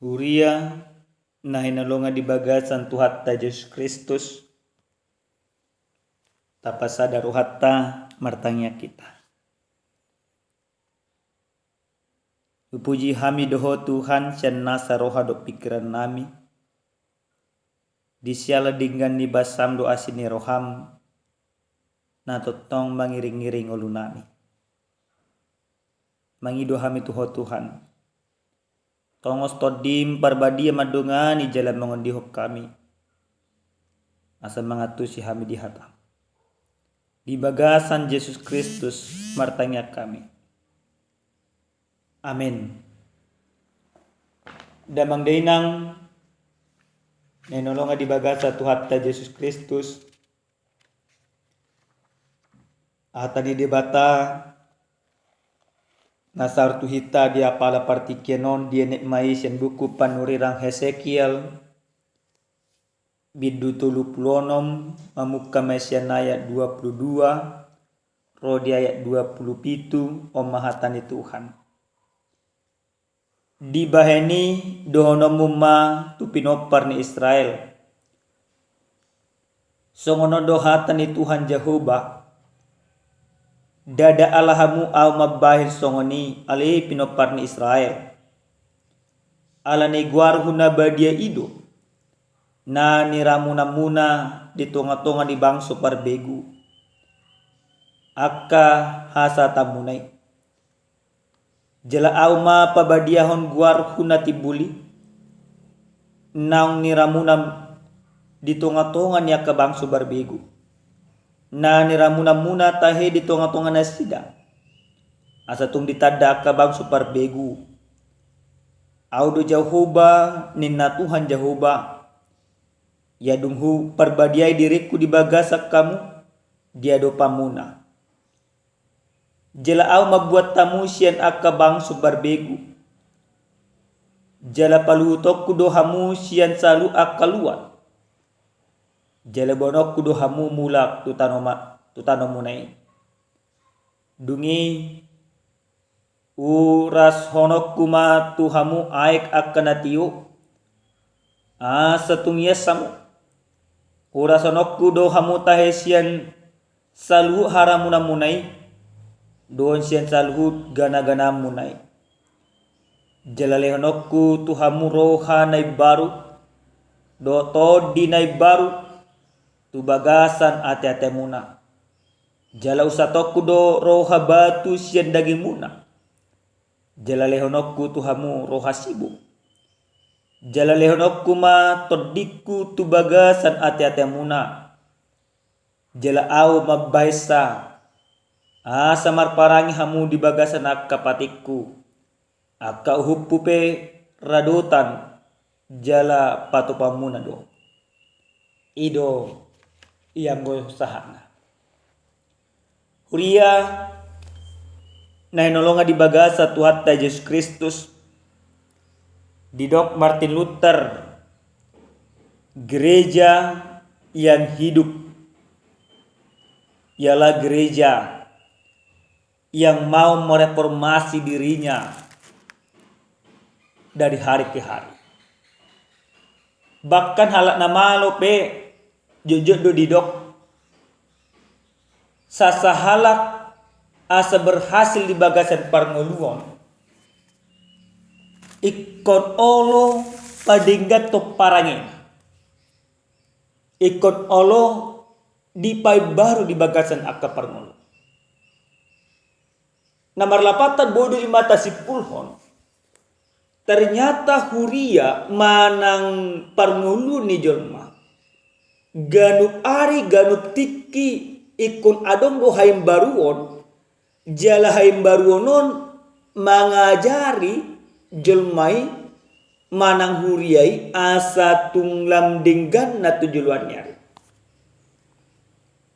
Huria na hinalonga di bagasan Tuhan ta Yesus Kristus tapasada rohatta martangnya kita. Puji hami doho Tuhan sian nasa roha do pikiran nami. Disiala dinggan ni basam do asini roham na totong mangiring-ngiring ulu nami. Mangido hami tuho Tuhan. Tongos todim parbadia madungani jalan mengondihok kami. Asa mangatusi hami di hatam. Di bagasan Yesus Kristus martanya kami. Amin. Damang dainang nenolonga di bagasa Tuhan ta Yesus Kristus. Ata di debata nasar tuhita dia pala partikenon dia nekmai sen buku panurirang Hesekiel bidu tulu pulonom mamuka mesian ayat 22 rodi ayat 27 omahatani Tuhan. Di baheni dohonomuma tupinopar ni Israel. Songono dohatani Tuhan Jehovah. Dada alahamu au mabahir songoni alih pinopar ni Israel. Ala negwar huna badia ido. Na niramuna-muna di tonga-tonga di bangso parbegu. Akka hasa tamunay. Jala au ma pabadiahon guar huna tibuli. Naung niramunam di tonga-tonga niya ka bangso barbegu. Na niramuna-muna tahe di tonga-tonga na sida. Asa tung ditada ka bangso parbegu. Audo Jehovah ninna Tuhan Jehovah. Ya dunghu perbadiai diriku di bagasak kamu. Dia do pamuna. Jala au mabuat tamu sian akka bangso barbegu. Jala paluhutokku dohamu sian salu akka luat. Jala bonokku dohamu mulak tutanomunai. Dungi uras honokku ma tuhamu aik akka natio. Satung yesamu. Uras honokku dohamu tahe sian salu haramunamunai. Doon sian saluhut gana-gana munai. Jalale honokku tuhamu roha nai baru. Do todi nai baru. Tu bagasan ate-ate muna. Jala usatokku do roha batu sian daging muna. Jalale honokku tuhamu roha sibuk. Jalale honokku ma todikku tu bagasan ate-ate muna. Jala au mabaisa. Samar parangi hamu di bagasan akka patikku. Akka uhupupe radotan jala patupamuna do. Ido yang go sahana. Huria na inolonga di bagasa Tuhan ta Yesus Kristus. Didok Martin Luther. Gereja yang hidup ialah gereja yang mau mereformasi dirinya dari hari ke hari. Bahkan halak namalo pe jujur do didok sasa halak asa berhasil di bagasan parngoluon ikon olo padinggat to parangin ikon olo di pai baru di bagasan akka parngolu. Namar lapatan bodo imata sipulhon. Ternyata Huria manang parngulu ni jolma. Ganup ari ganup tiki ikun adong do haim baruon. Jala haim baruonon mangajari jolmai manang Huriai asa tunglam dinggan na tujuluan nyari.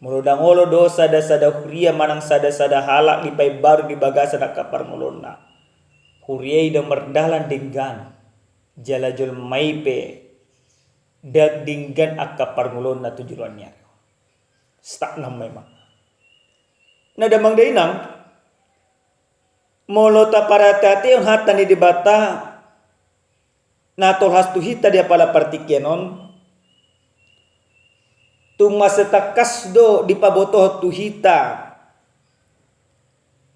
Mulodangolo do sada-sada Huria manang sada-sada halak di pai baru di bagasan akka parngolonna. Huriai do merdalan dinggan. Jala jol maipe dag dinggan akka parngolonna tujuluan nyari. Stak nam memang. Na damang dainang molo ta para tate ang hatan ni debata na tolhas tu hita dia pala partikenon tu masetakas do di pabotoh tu hita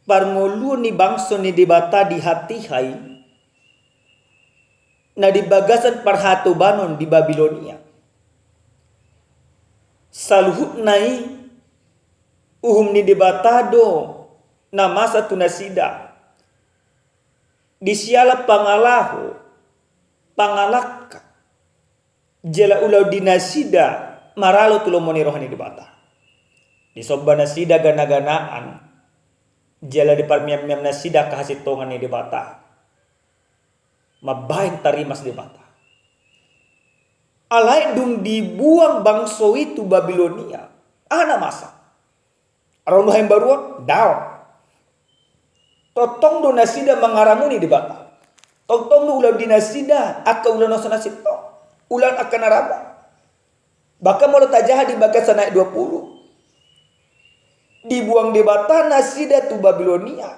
parngulu ni bangso ni dibata di hati hai na di bagasan parhatubanon di Babilonia saluhut nai uhum ni dibata do na masa tunasida di siala pangalaka jela ulau dinasida maralo tulomoni rohani dibata di sobba nasida gana-ganaan jela di parmiam-miam nasida kahasitongan ni dibata mabain tarimas dibata alai dung dibuang bangso itu Babilonia ana masa aron yang baru daw totong do nasida mangaramuni dibata totong do ulau dinasida akka ulau nasana sito ulan akan naraba bahkan mau tajah di bagasan naik 20 dibuang di bata nasida tu Babilonia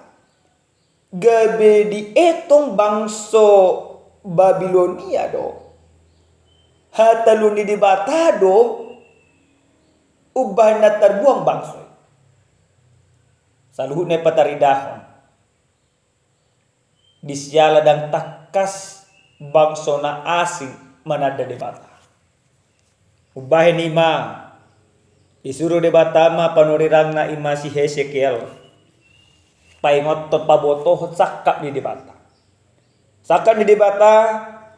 gabe di etong bangso Babilonia do hataluni di bata do ubah na terbuang bangso saluhut na pataridahon disyala dan takas bangso na asing manada di bata ubahin ima disuruh di bata ma panurirang na ima si Hesekiel paingot to pabotoh sakap di bata sakap di bata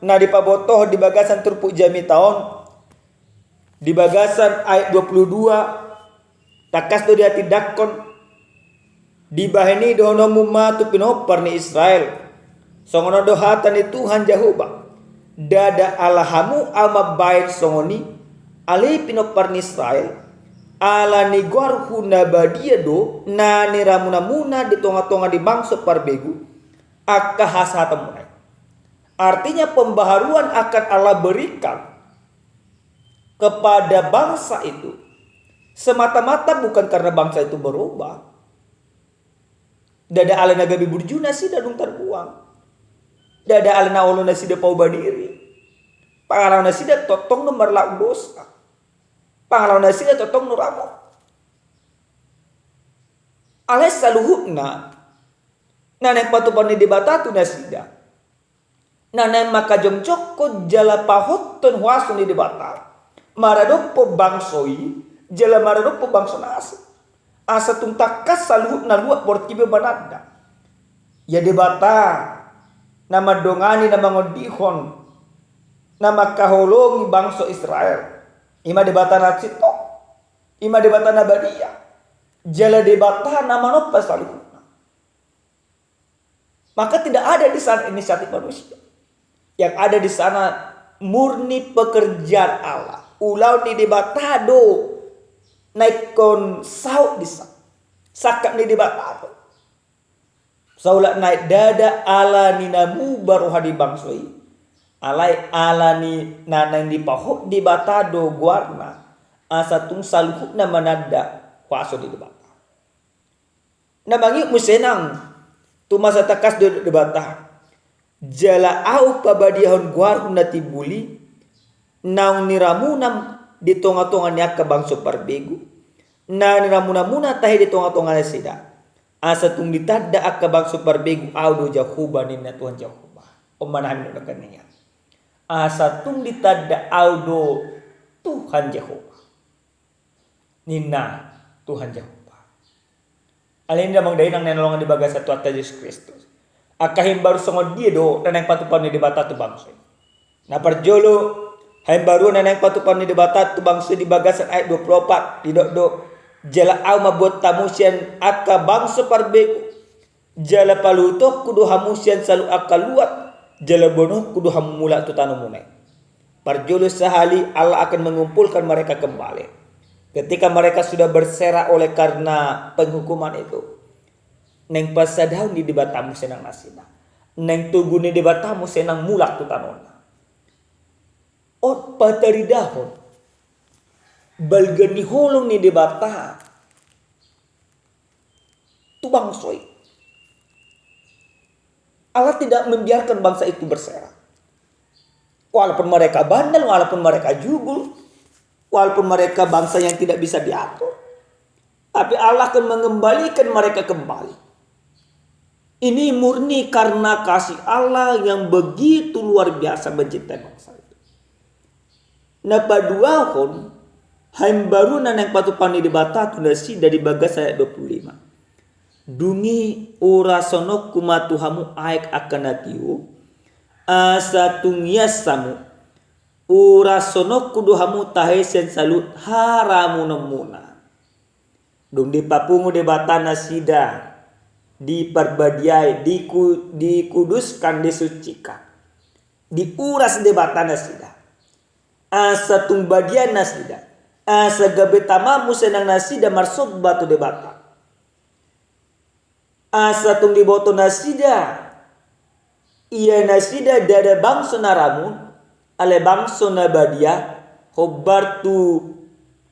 na di pabotoh di bagasan turpuk jami taon di bagasan ayat 22 takas do dia tidakon di bahini dono mumma tu pinopar ni Israel songono dohatan ni Tuhan Jehovah dada alahamu ama baik songoni ali pinopar ni Israel ala ni gorhu nabadia do na ni ramuna di tonga-tonga di bangsa parbegu akka hasatamunai artinya pembaharuan akan Allah berikan kepada bangsa itu semata-mata bukan karena bangsa itu berubah dada ala nagabi burjuna sih dadung terbuang dada ala naolo nasi da pau badiri pangalaw nasi da totong no marlauk dosa pangalaw nasi da totong no ramo alay saluhutna nanay patupan ni dibata tu nasi da nanay makajomjok ko jala pahotton huaso ni dibata maradopo bangsoi jala maradopo bangso nasi asa tuntakas saluhut na luat portibe banada ya debata nama dongani nama ngodihon nama kaholongi bangsa Israel ima debata natsito ima debata nabadia jala debata nama nopa saluhut maka tidak ada di sana inisiatif manusia yang ada di sana murni pekerjaan Allah ulau di debata do naikon saut disa sakap ni dibata saulat naik dada ala ni namu baru hadi bangsoi alai ala ni nanang di pahok di batado guarna asatung saluhuk na manada kuaso di debata namangi musenang tu masa takas di debata jala au pabadiahon guarhu natibuli naung niramunam di tonga-tonga niya ka bangso parbegu na niramuna-muna tahi di tonga-tonga na sida asa tung ditadda akka bangso parbegu audo Jehovah ni na Tuhan Jehovah o manahan na kaniya asa tung ditadda audo Tuhan Jehovah nina Tuhan Jehovah alin da mangday nang nanolongan di bagas sa Tuhan Yesus Kristus akahim baru songod dia do nanang patupan ni dibata tu bangso na parjolo hay baru nanang patupan ni debata tu bangsa di bagasan ayat 24 di do jala au mabot tamusian akka bangsa parbegu jala palutok kudu hamusian salu akka luat jala bonoh kudu hamula tu tanumunai parjolo sahali Allah akan mengumpulkan mereka kembali ketika mereka sudah berserak oleh karena penghukuman itu neng pasadaw ni debatamu senang nasina neng tugu ni debatamu senang mulak tu tanona ot pataridahon balgani holong ni debata tu bangsoi Allah tidak membiarkan bangsa itu berserah Walaupun mereka bandel, walaupun mereka jugul, walaupun mereka bangsa yang tidak bisa diatur, tapi Allah akan mengembalikan mereka kembali. Ini murni karena kasih Allah yang begitu luar biasa mencintai bangsa itu. Nah paduahon haim baru yang patupani di batatu nasi dari bagas ayat 25. Dungi ora sonok kumatuhamu aik akan natiu asa tungyasamu ura sonok kuduhamu tahesen salut haramu nemuna. Dung di papungu de batana sida diparbadiai dikuduskan disucikan diuras de batana sida asa tungbadian nasida asa gabetamamu senang nasida marsud batu de bata asa tung di boto nasida iya nasida dada bangso naramun ale bangso nabadia hobartu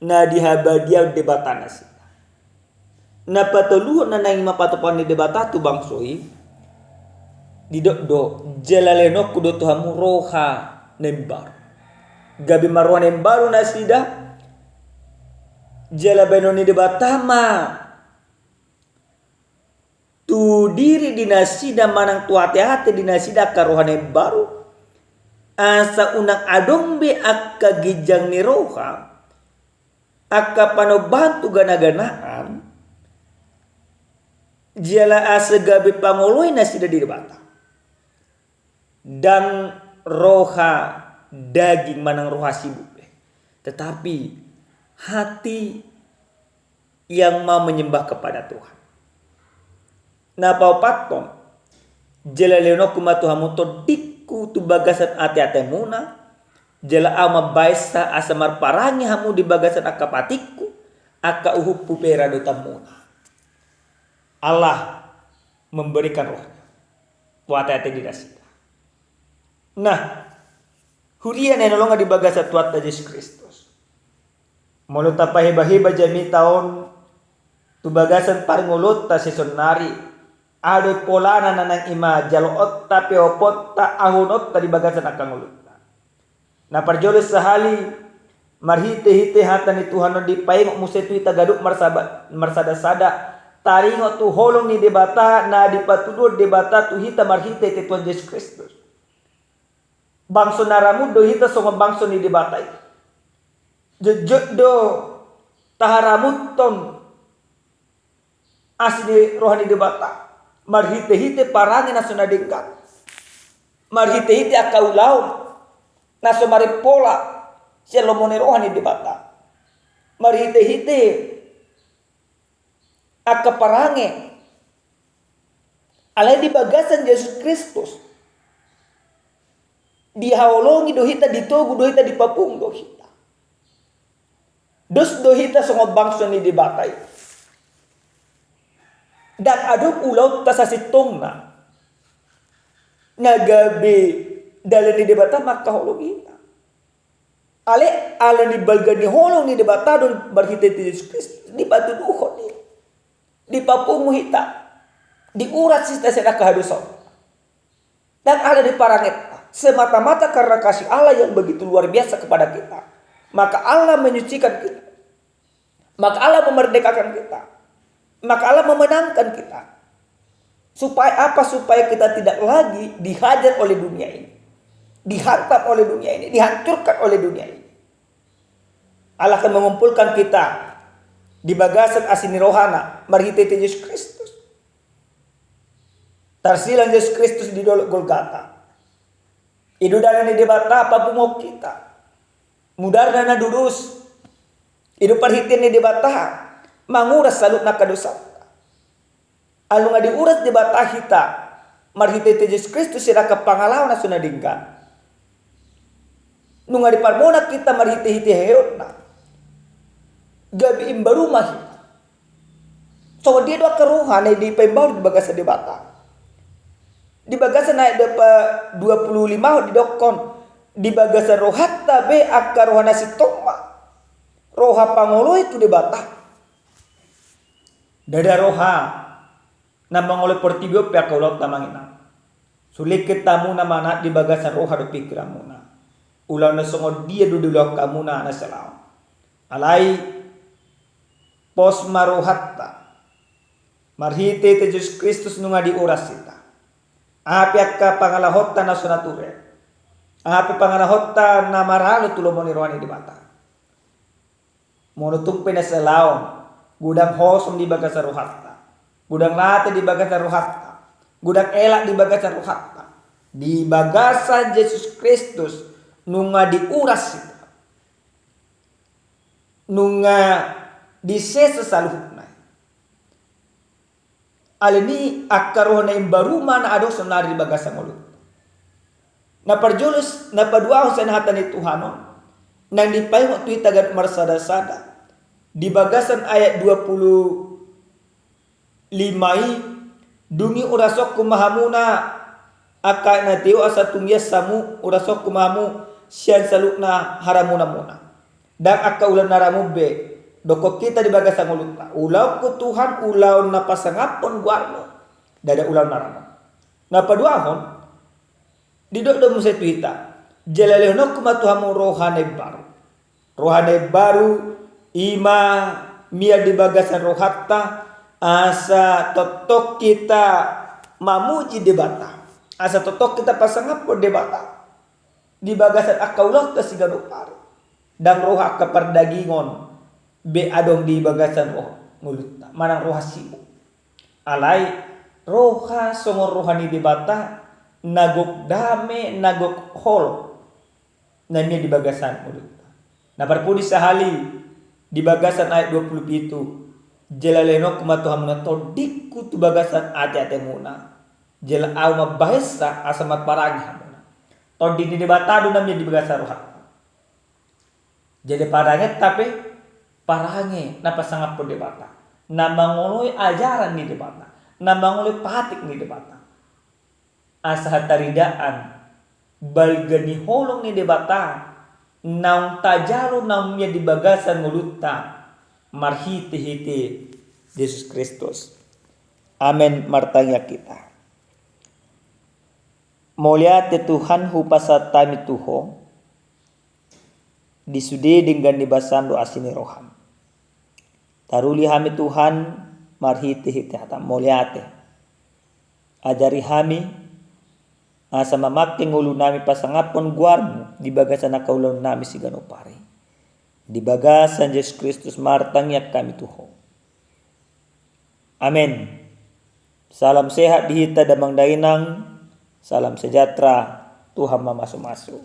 nadihabadia debata nasida na patuluh na nang mapatopan ni debata tu bangsoi didokdo jelaleno kudo tuhamu roha nembar gabi marwan nembaru nasida jelabeno ni debata ma tu diri dinasida manang tu hati-hati dinasida karohane baru asa unang adombe akka gijang ni roha akka panobantu gana-ganaan jala asa gabi pangoloy nasida di bata dan roha daging manang roha sibuk tetapi hati yang mau menyembah kepada Tuhan. Na paupaton jela leono kumatu hamuto dikku tu bagasan ate-ate muna jela ama baisa asamar parangi hamu di bagasan akapatikku aka uhupu pera dotamuna. Allah memberikan rohnya tu ate-ate dirasida. Nah hurian yang nolonga di bagasan tuata Yesus Kristus mulut apa heba-heba jami tahun tu bagasan parngulot ta sesonari ado polana nanang ima jaloot tapi opot ta ahunot tadi bagasan akan ulut. Na parjolo sahali marhite-hite hatan itu Tuhan di paing musetu ita gaduk marsada-sada taringo tu holong ni debata na dipatudur debata tu hita marhite te Tuhan Yesus Kristus. Bangso naramu do hita songo bangso ni debata. Jejak do taharamuton asli rohani debata. Marhite-hite parangi na sunadingkat. Marhite-hite akaulau na sumaripola siya lomone rohani debata. Marhite-hite akaparangi alay di bagasan Yesus Kristus. Dihaolongi dohita ditogu dohita dipapung dohita. Dos dohita songo bangso ni debatai. Dan aduk ulau tasasitong na nagabi dalam ni debata maka holong ita ale ala ni balga ni holong ni debata don barhite Yesus Kristus di batu duhon ni di papungu hita di urat sista sedaka haduson dan ala di paranget semata-mata karena kasih Allah yang begitu luar biasa kepada kita maka Allah menyucikan kita maka Allah memerdekakan kita maka Allah memenangkan kita. Supaya apa? Supaya kita tidak lagi dihajar oleh dunia ini. Dihantam oleh dunia ini. Dihancurkan oleh dunia ini. Allah akan mengumpulkan kita di bagasan asini rohana. Marhite Yesus Kristus. Tarsilan Yesus Kristus di dolok Golgata. Idu dana ni debata apa bungok kita. Mudar dana durus. Idu parhitin ni debata. Manguras salut na kadosa. Alu nga diuras di bata hita. Marhite Yesus Kristus sira kapangalaw na sunadinggan. Nung nga di parmona kita marhite-hite heon na. Gabi imbarumah hita. So dia doa keruhan ay di pembaw di bagasa di bata. Di bagasa na dapa 25 di dokon. Di bagasa rohat tabe akaruhan na si Toma. Roha pangulo itu di bata. Dada roha na mangoleh portigo pia kaulau tamangina. Sulit ketamu na mana di bagasan roha do pikiramuna. Ulau na songod dia dudulok kamuna na salaw. Alay pos maruhatta. Marhite te Jesus Kristus nunga di oras sita. Api akka pangalahotta na sunature. Api pangalahotta na maralo tulomoni rohani di bata. Monutung pinasalaw. Gudang hosom di bagas ruhatta. Gudang late di bagas ruhatta. Gudang elak di bagas ruhatta. Di bagasan Yesus Kristus nunga di uras sita. Nunga di sesa saluhukna. Alini akaroh na imbaruma na ado sonari di bagasan mulut. Na parjulus na paduaho sa nahatan ni Tuhano nang dipayong tuwi tagat marsada-sada di bagasan ayat 25 dungi urasok kumahamuna aka na tiyo asa tungyas samu urasok kumahamu siyan saluk na haramuna muna dan aka ulan naramu be dokok kita di bagasan mulut na ulaw ko Tuhan ulaw na pasangapon guarno dada ulaw naramu na paduahon didok do musa tuita jalalehno kumatuhamu rohane baru ima mia di bagasan rohatta asa totok kita mamuji debata asa totok kita pasangapon debata di bagasan akaulot ta sigado par dan roha ka perdagingon be adong di bagasan roh mulutna manang roha sibu alai roha songor rohani debata nagok dame nagok hol na miya di bagasan mulutna na parpudi sahali di bagasan ayat 27 jelaleno kumatuhamuna todik tu bagasan ate-ate muna jela au mabahesa asamat paragi hamuna todik di debatado namanya di bagasan rohat jadi parange tapi parange na pasangap po debata na mangoloy ajaran ni debata na mangoloy patik ni debata asa hataridaan balgani holong ni debata naung tajalo naung miya di bagasan mulutta marhiti-hiti Yesus Kristus. Amen martanya kita. Moliate Tuhan hupasa tami tuho disude dengan dibasando asini roham. Taruli hami Tuhan marhiti-hiti hata moliate. Ajari hami asa mamaking ulo nami pasangapon guarmo di bagasan nakaulan nami si ganopare. Di bagasan Yesus Kristus martangyak kami tuho. Amen. Salam sehat dihita damang dainang. Salam sejahtera. Tuhan mamasu-masu.